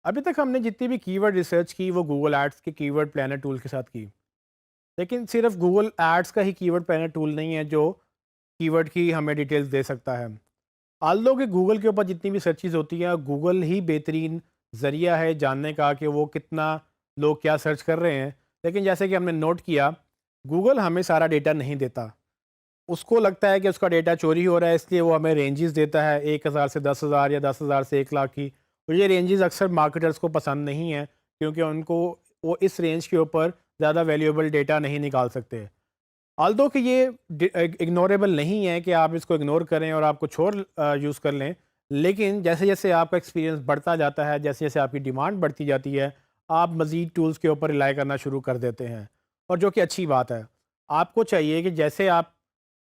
अभी तक हमने जितनी भी कीवर्ड रिसर्च की वो गूगल एड्स के कीवर्ड प्लानर टूल के साथ की। लेकिन सिर्फ गूगल एड्स का ही कीवर्ड प्लानर टूल नहीं है जो कीवर्ड की हमें डिटेल्स दे सकता है। आल्दो कि गूगल के ऊपर जितनी भी सर्चेज़ होती हैं, गूगल ही बेहतरीन ज़रिया है जानने का कि वो कितना लोग क्या सर्च कर रहे हैं। लेकिन जैसे कि हमने नोट किया, गूगल हमें सारा डेटा नहीं देता। उसको लगता है कि उसका डेटा चोरी हो रहा है, इसलिए वो हमें रेंजेस देता है 1000 से 10,000 या 10,000 से 1 लाख की। और ये रेंजेस अक्सर मार्केटर्स को पसंद नहीं है, क्योंकि उनको वो इस रेंज के ऊपर ज़्यादा वैल्यूएबल डेटा नहीं निकाल सकते। ऑल्दो कि ये इग्नोरेबल नहीं है कि आप इसको इग्नोर करें और आप कुछ और यूज़ कर लें। लेकिन जैसे जैसे आपका एक्सपीरियंस बढ़ता जाता है, जैसे जैसे आपकी डिमांड बढ़ती जाती है, आप मज़ीद टूल्स के ऊपर रिलाई करना शुरू कर देते हैं, और जो कि अच्छी बात है। आपको चाहिए कि जैसे आप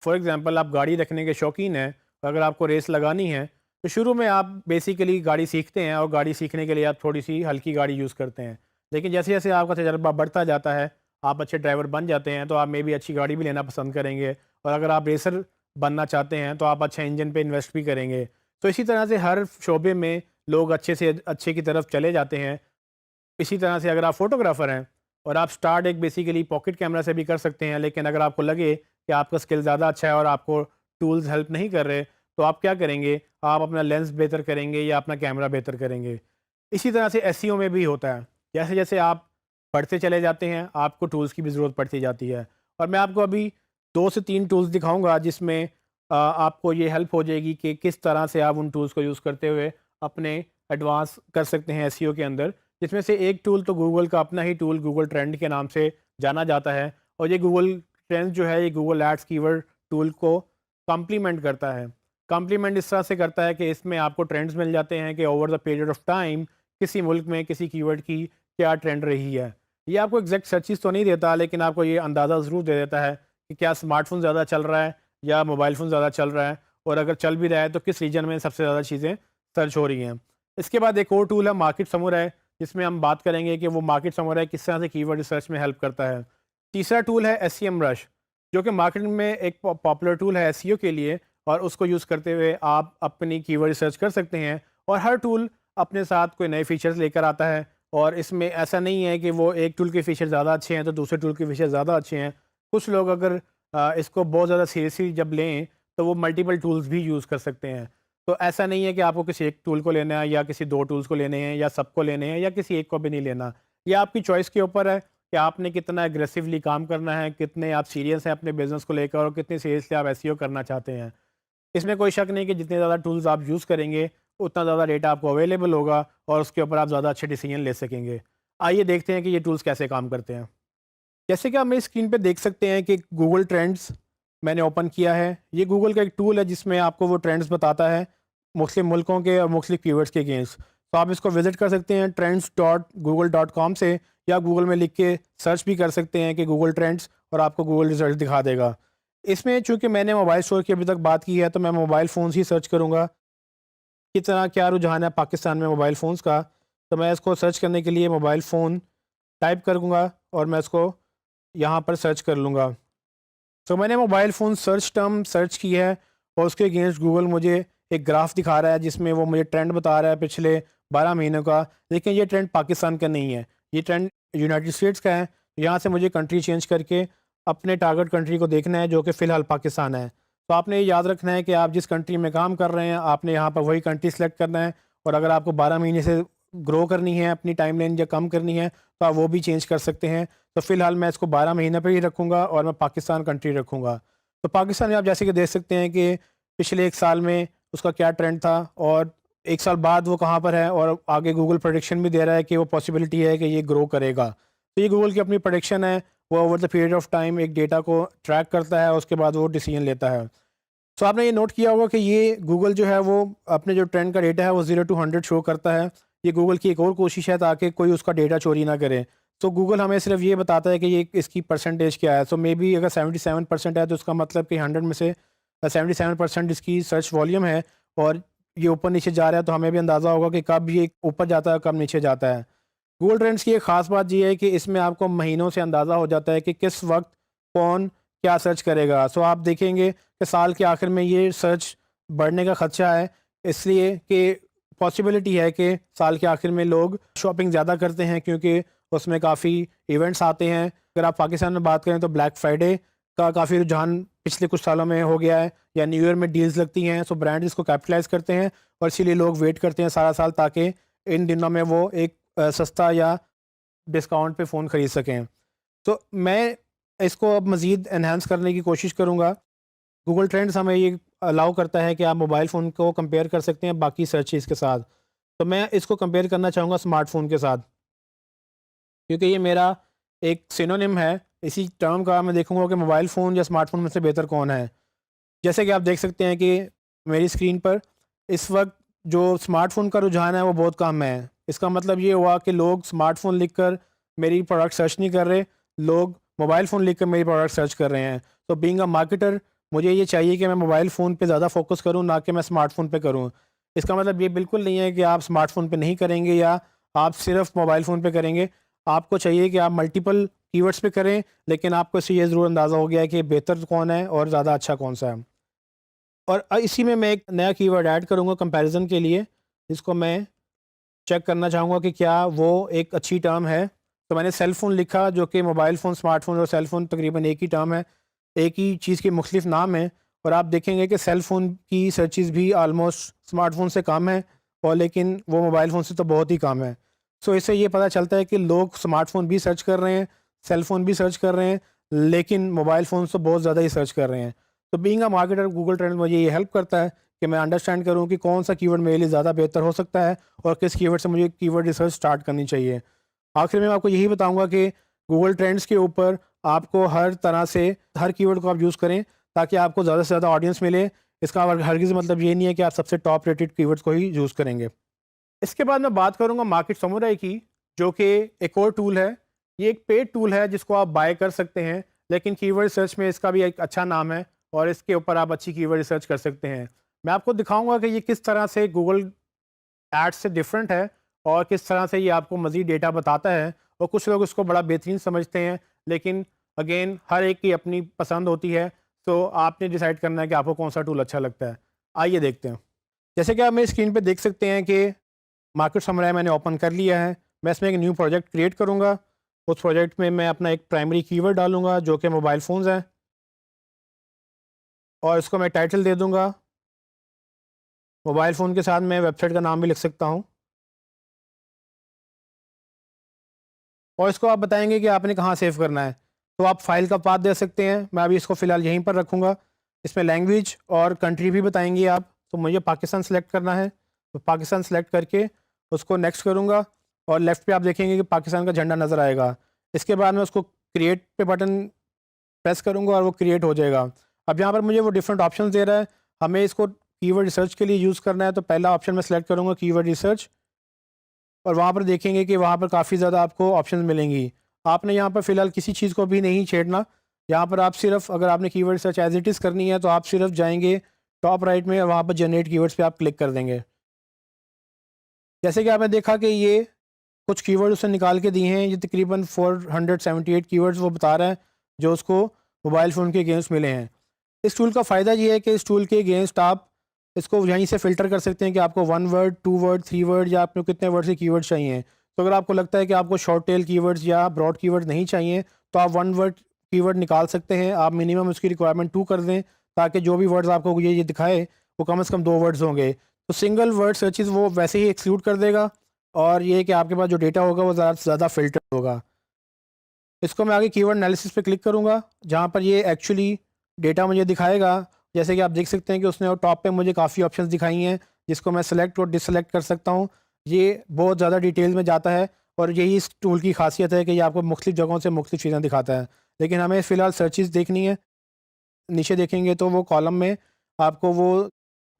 फॉर एग्ज़ाम्पल आप गाड़ी रखने के शौकीन हैं, अगर आपको रेस लगानी है तो शुरू में आप बेसिकली गाड़ी सीखते हैं और गाड़ी सीखने के लिए आप थोड़ी सी हल्की गाड़ी यूज़ करते हैं। लेकिन जैसे जैसे आपका तजर्बा बढ़ता जाता है, आप अच्छे ड्राइवर बन जाते हैं, तो आप मे बी अच्छी गाड़ी भी लेना पसंद करेंगे, और अगर आप रेसर बनना चाहते हैं तो आप अच्छा इंजन पे इन्वेस्ट भी करेंगे। तो इसी तरह से हर शोबे में लोग अच्छे से अच्छे की तरफ चले जाते हैं। इसी तरह से अगर आप फ़ोटोग्राफ़र हैं और आप स्टार्ट एक बेसिकली पॉकेट कैमरा से भी कर सकते हैं, लेकिन अगर आपको लगे कि आपका स्किल ज़्यादा अच्छा है और आपको टूल्स हेल्प नहीं कर रहे, तो आप क्या करेंगे? आप अपना लेंस बेहतर करेंगे या अपना कैमरा बेहतर करेंगे। इसी तरह से एसईओ में भी होता है। जैसे-जैसे आप बढ़ते चले जाते हैं, आपको टूल्स की भी ज़रूरत पड़ती जाती है। और मैं आपको अभी 2 से 3 टूल्स दिखाऊँगा जिसमें आपको ये हेल्प हो जाएगी कि किस तरह से आप उन टूल्स को यूज़ करते हुए अपने एडवांस कर सकते हैं एसईओ के अंदर। जिसमें से एक टूल तो गूगल का अपना ही टूल गूगल ट्रेंड के नाम से जाना जाता है, और ये गूगल ट्रेंड जो है ये गूगल एड्स कीवर्ड टूल को कॉम्प्लीमेंट करता है। कॉम्प्लीमेंट इस तरह से करता है कि इसमें आपको ट्रेंड्स मिल जाते हैं कि over the period of time किसी मुल्क में किसी कीवर्ड की क्या ट्रेंड रही है। ये आपको एग्जैक्ट सर्चेस तो नहीं देता, लेकिन आपको ये अंदाज़ा ज़रूर दे देता है कि क्या स्मार्टफ़ोन ज़्यादा चल रहा है या मोबाइल फ़ोन ज़्यादा चल रहा है, और अगर चल भी रहा है तो किस रीजन में सबसे ज़्यादा चीज़ें सर्च हो रही हैं। इसके बाद एक और टूल है मार्केट समराई, जिसमें हम बात करेंगे कि वो मार्केट समराई किस तरह से कीवर्ड रिसर्च में हेल्प करता है। तीसरा टूल है एसईएम रश, जो कि मार्केट में एक पॉपुलर टूल है एसईओ के लिए, और उसको यूज़ करते हुए आप अपनी कीवर्ड रिसर्च कर सकते हैं। और हर टूल अपने साथ कोई नए फीचर्स लेकर आता है, और इसमें ऐसा नहीं है कि वो एक टूल के फीचर ज़्यादा अच्छे हैं तो दूसरे टूल के फीचर ज़्यादा अच्छे हैं। कुछ लोग अगर इसको बहुत ज़्यादा सीरियसली जब लें तो वो मल्टीपल टूल्स भी यूज़ कर सकते हैं। तो ऐसा नहीं है कि आपको किसी एक टूल को लेना है या किसी 2 टूल्स को लेने हैं या सबको लेने हैं या किसी एक को भी नहीं लेना। ये आपकी चॉइस के ऊपर है कि आपने कितना एग्रेसिवली काम करना है, कितने आप सीरियस हैं अपने बिज़नेस को लेकर और कितने सीरियसली आप एसईओ करना चाहते हैं। इसमें कोई शक नहीं कि जितने ज़्यादा टूल्स आप यूज़ करेंगे, उतना ज़्यादा डेटा आपको अवेलेबल होगा और उसके ऊपर आप ज़्यादा अच्छे डिसीजन ले सकेंगे। आइए देखते हैं कि ये टूल्स कैसे काम करते हैं। जैसे कि आप मेरी स्क्रीन पे देख सकते हैं कि गूगल ट्रेंड्स मैंने ओपन किया है। ये गूगल का एक टूल है जिसमें आपको वो ट्रेंड्स बताता है मुख्तलिफ मुल्कों के और मुख्तलिफ कीवर्ड्स के अगेंस्ट। तो आप इसको विज़िट कर सकते हैं trends.google.com से, या गूगल में लिख के सर्च भी कर सकते हैं कि गूगल ट्रेंड्स, और आपको गूगल रिजल्ट दिखा देगा। इसमें चूँकि मैंने मोबाइल स्टोर की अभी तक बात की है, तो मैं मोबाइल फ़ोन्स ही सर्च करूँगा कि तरह क्या रुझान है पाकिस्तान में मोबाइल फ़ोन्स का। तो मैं इसको सर्च करने के लिए मोबाइल फ़ोन टाइप करूँगा और मैं इसको यहाँ पर सर्च कर लूँगा। तो मैंने mobile phone search term search की है, और उसके अगेंस्ट गूगल मुझे एक ग्राफ दिखा रहा है जिसमें वो मुझे ट्रेंड बता रहा है पिछले 12 महीनों का। लेकिन ये ट्रेंड पाकिस्तान का नहीं है, ये ट्रेंड यूनाइटेड स्टेट्स का है। यहाँ से मुझे कंट्री चेंज करके अपने टारगेट कंट्री को देखना है, जो कि फ़िलहाल पाकिस्तान है। तो आपने ये याद रखना है कि आप जिस कंट्री में काम कर रहे हैं, आपने यहाँ पर वही कंट्री सेलेक्ट करना है, और अगर आपको 12 महीने से ग्रो करनी है अपनी टाइमलाइन या कम करनी है, तो आप वो भी चेंज कर सकते हैं। तो फ़िलहाल मैं इसको 12 महीने पे ही रखूँगा और मैं पाकिस्तान कंट्री रखूँगा। तो पाकिस्तान में आप जैसे कि देख सकते हैं कि पिछले 1 साल में उसका क्या ट्रेंड था, और 1 साल बाद वो कहाँ पर है, और आगे गूगल प्रेडिक्शन भी दे रहा है कि वो पॉसिबिलिटी है कि ये ग्रो करेगा। तो ये गूगल की अपनी प्रेडिक्शन है, वो over the period of time एक डेटा को ट्रैक करता है, उसके बाद वो डिसीजन लेता है। तो आपने ये नोट किया होगा कि ये गूगल जो है वो अपने जो ट्रेंड का डेटा है वो 0 टू 100 शो करता है। ये गूगल की एक और कोशिश है ताकि कोई उसका डेटा चोरी ना करे। तो गूगल हमें सिर्फ ये बताता है कि ये इसकी परसेंटेज क्या है। सो मे बी अगर 77% है तो उसका मतलब कि 100 में से 77% इसकी सर्च वॉल्यूम है, और ये ऊपर नीचे जा रहा है, तो हमें भी अंदाज़ा होगा कि कब ये ऊपर जाता है कब नीचे जाता है। गूगल ट्रेंड्स की एक ख़ास बात ये है कि इसमें आपको महीनों से अंदाज़ा हो जाता है कि किस वक्त कौन क्या सर्च करेगा। सो आप देखेंगे कि साल के आखिर में ये सर्च बढ़ने का खदशा है, इसलिए कि पॉसिबिलिटी है कि साल के आखिर में लोग शॉपिंग ज़्यादा करते हैं क्योंकि उसमें काफ़ी इवेंट्स आते हैं। अगर आप पाकिस्तान में बात करें तो ब्लैक फ्राइडे का काफ़ी रुझान पिछले कुछ सालों में हो गया है, या न्यू ईयर में डील्स लगती हैं, सो ब्रांड इसको कैपिटलाइज करते हैं और इसीलिए लोग वेट करते हैं सारा साल ताकि इन दिनों में वो एक सस्ता या डिस्काउंट पे फ़ोन ख़रीद सकें। तो मैं इसको अब मज़ीद एनहांस करने की कोशिश करूँगा। गूगल ट्रेंड्स हमें ये अलाउ करता है कि आप मोबाइल फ़ोन को कंपेयर कर सकते हैं बाकी सर्चेज़ के साथ। तो मैं इसको कंपेयर करना चाहूँगा स्मार्टफ़ोन के साथ, क्योंकि ये मेरा एक सिनोनिम है। इसी टर्म का मैं देखूँगा कि मोबाइल फ़ोन या स्मार्टफ़ोन में से बेहतर कौन है। जैसे कि आप देख सकते हैं कि मेरी स्क्रीन पर इस वक्त जो स्मार्टफ़ोन का रुझान है वो बहुत कम है। इसका मतलब ये हुआ कि लोग स्मार्टफ़ोन लिखकर मेरी प्रोडक्ट सर्च नहीं कर रहे, लोग मोबाइल फ़ोन लिखकर मेरी प्रोडक्ट सर्च कर रहे हैं। तो बीइंग अ मार्केटर मुझे ये चाहिए कि मैं मोबाइल फ़ोन पे ज़्यादा फ़ोकस करूँ, ना कि मैं स्मार्टफ़ोन पे करूँ। इसका मतलब ये बिल्कुल नहीं है कि आप स्मार्टफ़ोन पे नहीं करेंगे या आप सिर्फ़ मोबाइल फ़ोन पे करेंगे। आपको चाहिए कि आप मल्टीपल कीवर्ड्स पे करें, लेकिन आपको इससे ये ज़रूर अंदाज़ा हो गया है कि बेहतर कौन है और ज़्यादा अच्छा कौन-सा है। और इसी में मैं एक नया कीवर्ड ऐड करूँगा कंपैरिज़न के लिए, जिसको मैं चेक करना चाहूँगा कि क्या वो एक अच्छी टर्म है। तो मैंने सेल फ़ोन लिखा, जो कि मोबाइल फ़ोन, स्मार्टफ़ोन और सेल फ़ोन तकरीबन एक ही टर्म है, एक ही चीज़ के मुख्तलिफ़ नाम हैं। और आप देखेंगे कि सेल फ़ोन की सर्चेज़ भी ऑलमोस्ट स्मार्टफ़ोन से कम है, और लेकिन वो मोबाइल फ़ोन से तो बहुत ही कम है। सो इससे ये पता चलता है कि लोग स्मार्टफ़ोन भी सर्च कर रहे हैं, सेल फ़ोन भी सर्च कर रहे हैं, लेकिन मोबाइल फ़ोन से बहुत ज़्यादा ही सर्च कर रहे हैं। तो being a marketer Google trend मुझे ये हेल्प करता है कि मैं अंडरस्टैंड करूँ कि कौन सा कीवर्ड मेरे लिए ज़्यादा बेहतर हो सकता है और किस कीवर्ड से मुझे कीवर्ड रिसर्च स्टार्ट करनी चाहिए। आखिर में मैं आपको यही बताऊँगा कि गूगल ट्रेंड्स के ऊपर आपको हर तरह से हर कीवर्ड को आप यूज़ करें ताकि आपको ज़्यादा से ज़्यादा ऑडियंस मिले। इसका हरगिज़ मतलब ये नहीं है कि आप सबसे टॉप रेटेड कीवर्ड्स को ही यूज़ करेंगे। इसके बाद मैं बात करूँगा मार्केट समुराई की, जो कि एक और टूल है। ये एक पेड टूल है जिसको आप बाय कर सकते हैं, लेकिन कीवर्ड सर्च में इसका भी एक अच्छा नाम है और इसके ऊपर आप अच्छी कीवर्ड रिसर्च कर सकते हैं। मैं आपको दिखाऊँगा कि ये किस तरह से गूगल एड्स से डिफरेंट है और किस तरह से ये आपको मज़ीद डेटा बताता है। और कुछ लोग इसको बड़ा बेहतरीन समझते हैं, लेकिन अगेन हर एक की अपनी पसंद होती है। तो आपने डिसाइड करना है कि आपको कौन सा टूल अच्छा लगता है। आइए देखते हैं। जैसे कि आप मेरी स्क्रीन पे देख सकते हैं कि मार्केट समराई मैंने ओपन कर लिया है। मैं इसमें एक न्यू प्रोजेक्ट क्रिएट करूँगा। उस प्रोजेक्ट में मैं अपना एक प्राइमरी कीवर्ड डालूँगा जो कि मोबाइल फ़ोन्स है, और इसको मैं टाइटल दे दूँगा। मोबाइल फ़ोन के साथ मैं वेबसाइट का नाम भी लिख सकता हूँ, और इसको आप बताएँगे कि आपने कहाँ सेव करना है। तो आप फ़ाइल का पाथ दे सकते हैं। मैं अभी इसको फ़िलहाल यहीं पर रखूँगा। इसमें लैंग्वेज और कंट्री भी बताएँगे आप। तो मुझे पाकिस्तान सेलेक्ट करना है, तो पाकिस्तान सेलेक्ट करके उसको नेक्स्ट करूँगा, और लेफ़्ट पे आप देखेंगे कि पाकिस्तान का झंडा नज़र आएगा। इसके बाद मैं उसको क्रिएट पे बटन प्रेस करूँगा और वो क्रिएट हो जाएगा। अब यहाँ पर मुझे वो डिफरेंट ऑप्शंस दे रहा है। हमें इसको कीवर्ड रिसर्च के लिए यूज़ करना है, तो पहला ऑप्शन मैं सेलेक्ट करूँगा कीवर्ड रिसर्च, और वहाँ पर देखेंगे कि वहाँ पर काफ़ी ज़्यादा आपको ऑप्शंस मिलेंगी। आपने यहाँ पर फ़िलहाल किसी चीज़ को भी नहीं छेड़ना। यहाँ पर आप सिर्फ़, अगर आपने keyword research as it is करनी है तो आप सिर्फ़ जाएँगे टॉप राइट में, और वहाँ पर जनरेट कीवर्ड्स पे आप क्लिक कर देंगे। जैसे कि आपने देखा कि ये कुछ कीवर्ड उसने निकाल के दिए हैं। ये तकरीबन 478 कीवर्ड्स वो बता रहा है जो उसको मोबाइल फ़ोन के अगेंस्ट मिले हैं। इस टूल का फ़ायदा ये है कि इस टूल के अगेंस्ट आप इसको यहीं से फ़िल्टर कर सकते हैं कि आपको 1 वर्ड, 2 वर्ड, 3 वर्ड, या आपको कितने वर्ड के कीवर्ड्स चाहिए। तो अगर आपको लगता है कि आपको शॉर्ट टेल कीवर्ड्स या ब्रॉड कीवर्ड्स नहीं चाहिए, तो आप 1 वर्ड कीवर्ड निकाल सकते हैं। आप मिनिमम उसकी रिक्वायरमेंट 2 कर दें, ताकि जो भी वर्ड्स आपको ये दिखाए वो कम से कम 2 वर्ड्स होंगे। तो सिंगल वर्ड सर्चेज़ वो वैसे ही एक्सक्लूड कर देगा, और ये कि आपके पास जो डेटा होगा वो ज़्यादा से ज़्यादा फ़िल्टर होगा। इसको मैं आगे कीवर्ड एनालिसिस पे क्लिक करूँगा, जहाँ पर ये एक्चुअली डेटा मुझे दिखाएगा। जैसे कि आप देख सकते हैं कि उसने और टॉप पे मुझे काफ़ी ऑप्शंस दिखाई हैं, जिसको मैं सेलेक्ट और डिससेलेक्ट कर सकता हूँ। ये बहुत ज़्यादा डिटेल में जाता है, और यही इस टूल की खासियत है कि ये आपको मुख्तलिफ़ जगहों से मुख्तलिफ़ चीज़ें दिखाता है। लेकिन हमें फ़िलहाल सर्चेज़ देखनी है। नीचे देखेंगे तो वो कॉलम में आपको वो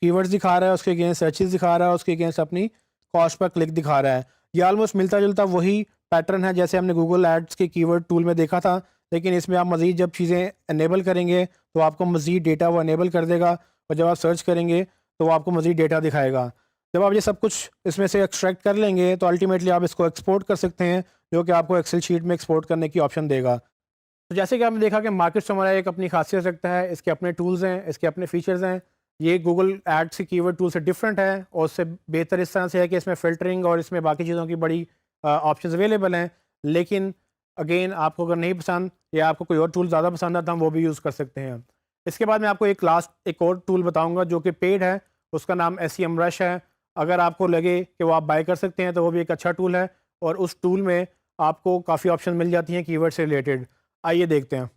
कीवर्ड्स दिखा रहा है, उसके अगेंस्ट सर्चेज़ दिखा रहा है, उसके अगेंस्ट अपनी कॉस्ट पर क्लिक दिखा रहा है। ये ऑलमोस्ट मिलता-जुलता वही पैटर्न है जैसे हमने गूगल एड्स के कीवर्ड टूल में देखा था, लेकिन इसमें आप मज़ीद जब चीज़ें इनेबल करेंगे तो आपको मज़ीद डेटा वो इनेबल कर देगा, और जब आप सर्च करेंगे तो वो आपको मज़ीद डेटा दिखाएगा। जब आप ये सब कुछ इसमें से एक्सट्रैक्ट कर लेंगे तो अल्टीमेटली आप इसको एक्सपोर्ट कर सकते हैं, जो कि आपको एक्सेल शीट में एक्सपोर्ट करने की ऑप्शन देगा। तो जैसे कि आपने देखा कि मार्केट समराई एक अपनी खासियत रखता है, इसके अपने टूल्स हैं, इसके अपने फीचर्स हैं। ये गूगल एड्स की कीवर्ड टूल से डिफरेंट है और उससे बेहतर इस तरह से है कि इसमें फ़िल्टरिंग और इसमें बाकी चीज़ों की बड़ी ऑप्शंस अवेलेबल हैं। लेकिन अगेन आपको अगर नहीं पसंद या आपको कोई और टूल ज़्यादा पसंद आता है, हम वो भी यूज़ कर सकते हैं। इसके बाद मैं आपको एक और टूल बताऊँगा जो कि पेड है, उसका नाम SEM रश है। अगर आपको लगे कि वो आप बाय कर सकते हैं तो वो भी एक अच्छा टूल है और उस टूल में आपको काफ़ी ऑप्शन मिल जाती हैं कीवर्ड से रिलेटेड। आइए देखते हैं।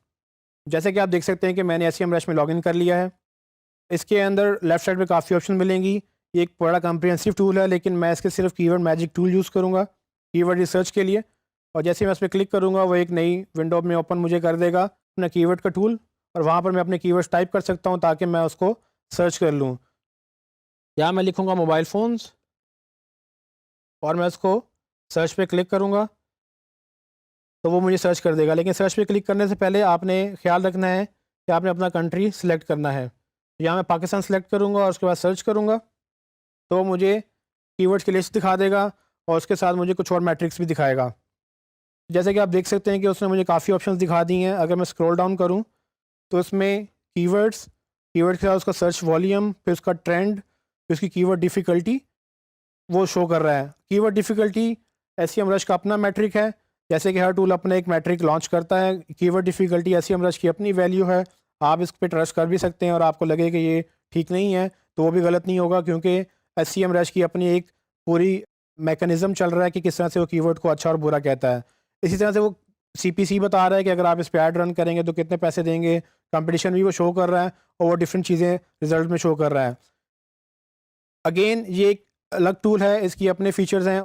जैसे कि आप देख सकते हैं कि मैंने SEM रश में लॉगिन कर लिया है। इसके अंदर लेफ्ट साइड पे काफ़ी ऑप्शन मिलेंगी। ये एक बड़ा कॉम्प्रिहेंसिव टूल है, लेकिन मैं इसके सिर्फ कीवर्ड मैजिक टूल यूज़ करूँगा कीवर्ड रिसर्च के लिए। और जैसे ही मैं इस पे क्लिक करूँगा वो एक नई विंडो में ओपन मुझे कर देगा अपना कीवर्ड का टूल, और वहाँ पर मैं अपने कीवर्ड्स टाइप कर सकता हूँ ताकि मैं उसको सर्च कर लूँ। यहाँ मैं लिखूँगा मोबाइल फ़ोन्स और मैं उसको सर्च पे क्लिक करूँगा तो वो मुझे सर्च कर देगा। लेकिन सर्च पे क्लिक करने से पहले आपने ख़्याल रखना है कि आपने अपना कंट्री सेलेक्ट करना है। यहाँ मैं पाकिस्तान सेलेक्ट करूँगा और उसके बाद सर्च करूँगा तो मुझे कीवर्ड्स की लिस्ट दिखा देगा और उसके साथ मुझे कुछ और मैट्रिक्स भी दिखाएगा। जैसे कि आप देख सकते हैं कि उसने मुझे काफ़ी ऑप्शंस दिखा दी हैं। अगर मैं स्क्रॉल डाउन करूँ तो इसमें कीवर्ड के साथ उसका सर्च वॉल्यूम, फिर उसका ट्रेंड, फिर उसकी कीवर्ड डिफ़िकल्टी वो शो कर रहा है। कीवर्ड डिफ़िकल्टी SEM रश का अपना मैट्रिक है। जैसे कि हर टूल अपना एक मैट्रिक लॉन्च करता है। कीवर्ड डिफ़िकल्टी SEM रश की अपनी वैल्यू है। आप इस पे ट्रस्ट कर भी सकते हैं और आपको लगे कि ये ठीक नहीं है तो वो भी गलत नहीं होगा, क्योंकि SEM रश की अपनी एक पूरी मैकेनिज़्म चल रहा है कि किस तरह से वो कीवर्ड को अच्छा और बुरा कहता है। इसी तरह से वो CPC बता रहा है कि अगर आप इस पे ऐड रन करेंगे तो कितने पैसे देंगे। कंपटीशन भी वो शो कर रहा है और वो डिफरेंट चीज़ें रिज़ल्ट में शो कर रहा है। अगेन ये एक अलग टूल है, इसकी अपने फीचर्स हैं।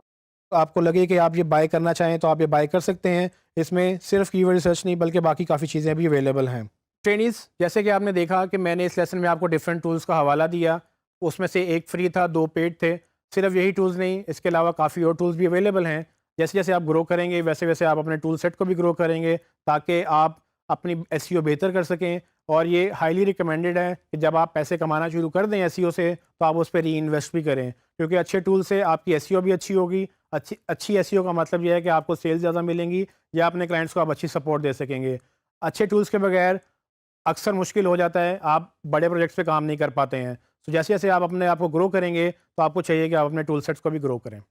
आपको लगे कि आप ये बाय करना चाहें तो आप ये बाय कर सकते हैं। इसमें सिर्फ कीवर्ड रिसर्च नहीं बल्कि बाकी काफ़ी चीज़ें भी अवेलेबल हैं। ट्रेनीज़, जैसे कि आपने देखा कि मैंने इस लेसन में आपको डिफरेंट टूल्स का हवाला दिया। उसमें से एक फ्री था, 2 पेड थे। सिर्फ यही टूल्स नहीं, इसके अलावा काफ़ी और टूल्स भी अवेलेबल हैं। जैसे-जैसे आप ग्रो करेंगे वैसे-वैसे आप अपने टूल सेट को भी ग्रो करेंगे ताकि आप अपनी SEO बेहतर कर सकें। और ये हाईली रिकमेंडेड है कि जब आप पैसे कमाना शुरू कर दें SEO से तो आप उस पे री-इन्वेस्ट भी करें, क्योंकि अच्छे टूल से आपकी SEO भी अच्छी होगी। अच्छी SEO का मतलब ये है कि आपको सेल्स ज़्यादा मिलेंगी या अपने क्लाइंट्स को आप अच्छी सपोर्ट दे सकेंगे। अच्छे टूल्स के बगैर अक्सर मुश्किल हो जाता है, आप बड़े प्रोजेक्ट्स पे काम नहीं कर पाते हैं। तो जैसे-जैसे आप अपने आप को ग्रो करेंगे तो आपको चाहिए कि आप अपने टूल सेट्स को भी ग्रो करें।